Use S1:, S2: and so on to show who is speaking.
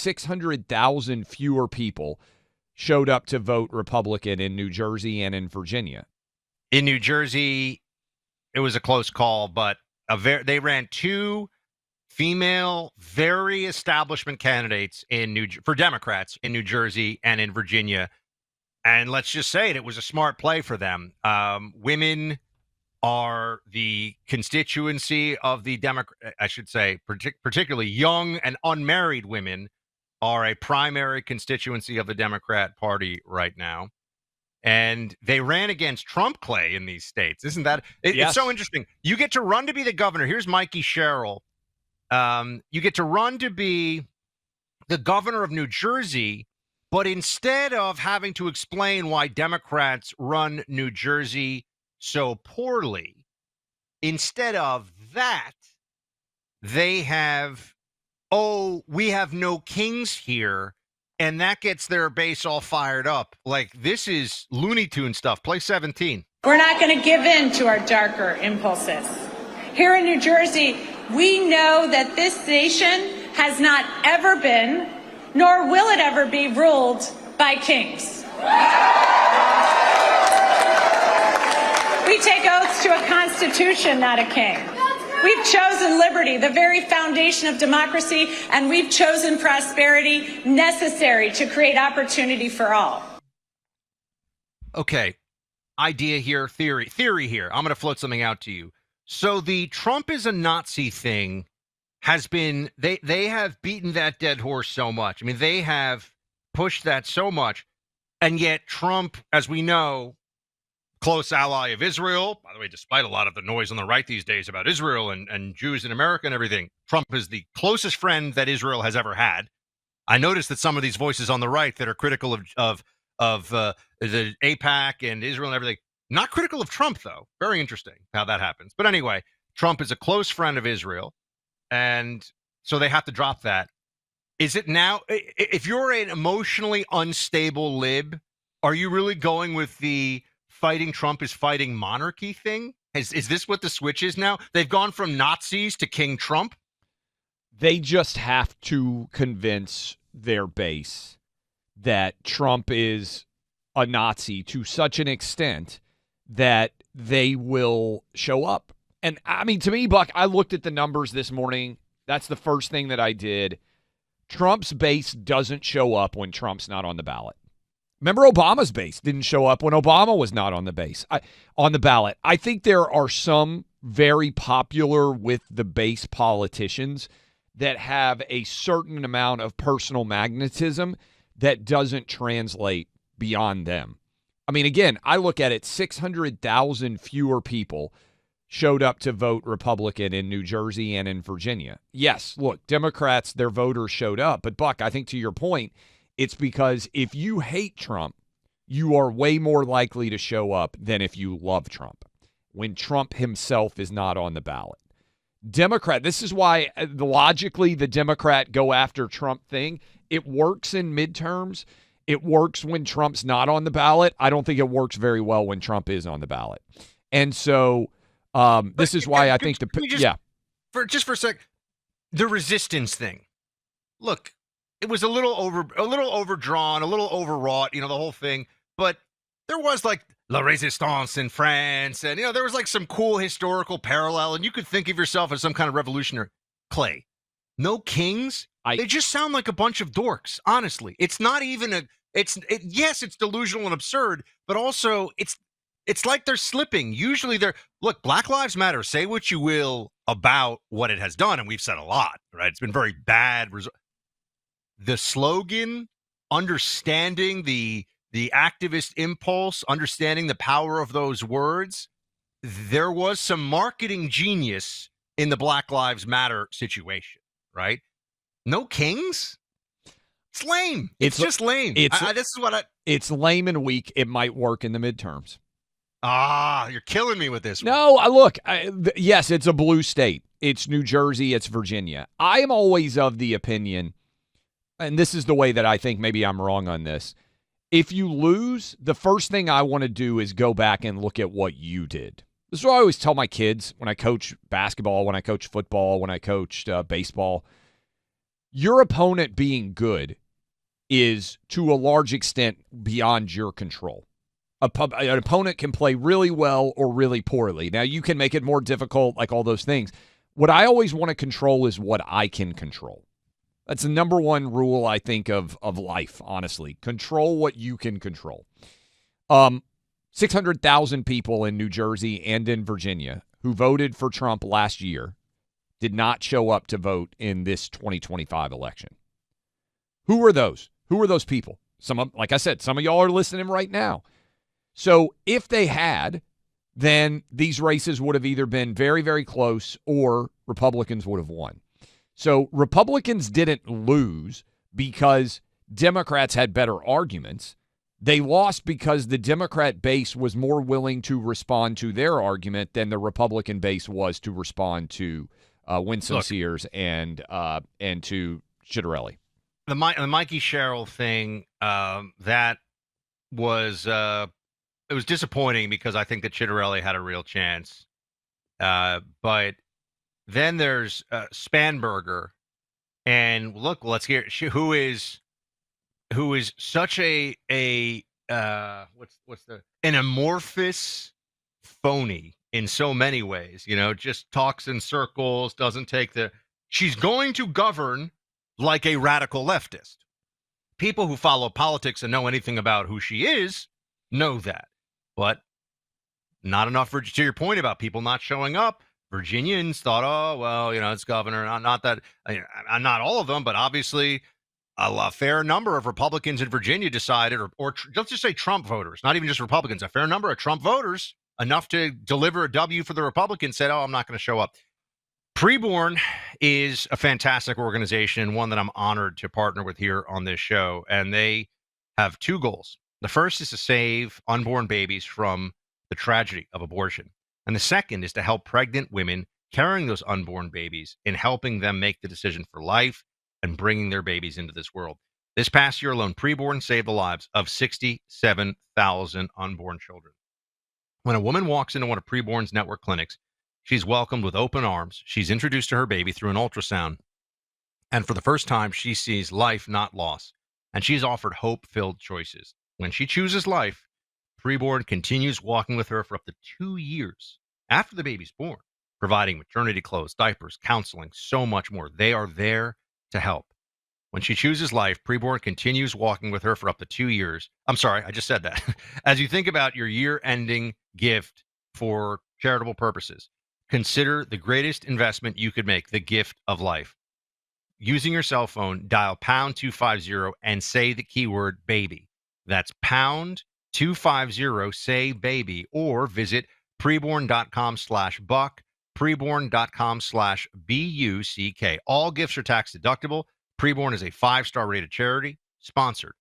S1: 600,000 fewer people showed up to vote Republican in New Jersey and in Virginia.
S2: In New Jersey, it was a close call, but they ran two female, very establishment candidates for Democrats in New Jersey and in Virginia. And let's just say it was a smart play for them. Women are the constituency of the Democrat, I should say, particularly young and unmarried women are a primary constituency of the Democrat Party right now. And they ran against Trump, Clay, in these states. Isn't that?
S1: Yes.
S2: It's so interesting. You get to run to be the governor. Here's Mikie Sherrill. You get to run to be the governor of New Jersey, but instead of having to explain why Democrats run New Jersey so poorly, instead of that, they have, we have no kings here, and that gets their base all fired up. Like, this is Looney Tune stuff. Play 17.
S3: We're not going to give in to our darker impulses. Here in New Jersey, we know that this nation has not ever been, nor will it ever be, ruled by kings. We take oaths to a constitution, not a king. We've chosen liberty, the very foundation of democracy, and we've chosen prosperity necessary to create opportunity for all.
S2: Okay, idea here, theory here. I'm going to float something out to you. So the Trump is a Nazi thing has been, they have beaten that dead horse so much. I mean, they have pushed that so much. And yet Trump, as we know, close ally of Israel. By the way, despite a lot of the noise on the right these days about Israel and Jews in America and everything, Trump is the closest friend that Israel has ever had. I noticed that some of these voices on the right that are critical of the AIPAC and Israel and everything, not critical of Trump, though. Very interesting how that happens. But anyway, Trump is a close friend of Israel, and so they have to drop that. Is it now, if you're an emotionally unstable lib, are you really going with the fighting Trump is fighting monarchy thing? Is this what the switch is now? They've gone from Nazis to King Trump?
S1: They just have to convince their base that Trump is a Nazi to such an extent that they will show up. And I mean, to me, Buck, I looked at the numbers this morning. That's the first thing that I did. Trump's base doesn't show up when Trump's not on the ballot. Remember, Obama's base didn't show up when Obama was not on the ballot. I think there are some very popular with the base politicians that have a certain amount of personal magnetism that doesn't translate beyond them. I mean, again, I look at it, 600,000 fewer people showed up to vote Republican in New Jersey and in Virginia. Yes, look, Democrats, their voters showed up. But, Buck, I think to your point, it's because if you hate Trump, you are way more likely to show up than if you love Trump when Trump himself is not on the ballot. Democrat, this is why logically the Democrat go after Trump thing. It works in midterms. It works when Trump's not on the ballot. I don't think it works very well when Trump is on the ballot. And so this is why I think
S2: for a sec, the resistance thing. Look, it was a little overdrawn, a little overwrought, the whole thing. But there was like La Resistance in France, and there was like some cool historical parallel, and you could think of yourself as some kind of revolutionary. Clay, no kings. They just sound like a bunch of dorks. Honestly, it's not even yes, it's delusional and absurd, but also it's like they're slipping. Usually look, Black Lives Matter. Say what you will about what it has done, and we've said a lot, right? It's been very bad. The slogan, understanding the activist impulse, understanding the power of those words, there was some marketing genius in the Black Lives Matter situation, right? No kings? It's lame. It's just lame.
S1: It's lame and weak. It might work in the midterms.
S2: You're killing me with this one.
S1: No, look, yes, it's a blue state. It's New Jersey. It's Virginia. I am always of the opinion, and this is the way that I think maybe I'm wrong on this. If you lose, the first thing I want to do is go back and look at what you did. This is what I always tell my kids when I coach basketball, when I coach football, when I coached baseball. your opponent being good is to a large extent beyond your control. An opponent can play really well or really poorly. Now, you can make it more difficult, like all those things. What I always want to control is what I can control. That's the number one rule, I think, of life, honestly. Control what you can control. 600,000 people in New Jersey and in Virginia who voted for Trump last year did not show up to vote in this 2025 election. Who are those? Who are those people? Like I said, some of y'all are listening right now. So if they had, then these races would have either been very, very close or Republicans would have won. So Republicans didn't lose because Democrats had better arguments. They lost because the Democrat base was more willing to respond to their argument than the Republican base was to respond to Winsome Sears and to Chitterelli.
S2: The Mikie Sherrill thing, that was it was disappointing because I think that Chitterelli had a real chance. But then there's Spanberger, and look, let's hear who is such an amorphous phony in so many ways. Just talks in circles, doesn't take she's going to govern like a radical leftist. People who follow politics and know anything about who she is know that. But not enough to your point about people not showing up. Virginians thought, oh, well, it's governor. Not that, not all of them, but obviously a fair number of Republicans in Virginia decided, or let's just say Trump voters, not even just Republicans, a fair number of Trump voters, enough to deliver a W for the Republicans, said, oh, I'm not going to show up. Preborn is a fantastic organization, one that I'm honored to partner with here on this show. And they have two goals. The first is to save unborn babies from the tragedy of abortion. And the second is to help pregnant women carrying those unborn babies in helping them make the decision for life and bringing their babies into this world. This past year alone, Preborn saved the lives of 67,000 unborn children. When a woman walks into one of Preborn's network clinics, she's welcomed with open arms. She's introduced to her baby through an ultrasound. And for the first time, she sees life, not loss. And she's offered hope-filled choices. When she chooses life, Preborn continues walking with her for up to 2 years after the baby's born, providing maternity clothes, diapers, counseling, so much more. They are there to help. When she chooses life, Preborn continues walking with her for up to 2 years. I'm sorry, I just said that. As you think about your year-ending gift for charitable purposes, consider the greatest investment you could make, the gift of life. Using your cell phone, dial pound 250 and say the keyword baby. That's pound 250, say baby, or visit preborn.com/buck, preborn.com/BUCK. All gifts are tax deductible. Preborn is a 5-star rated charity sponsored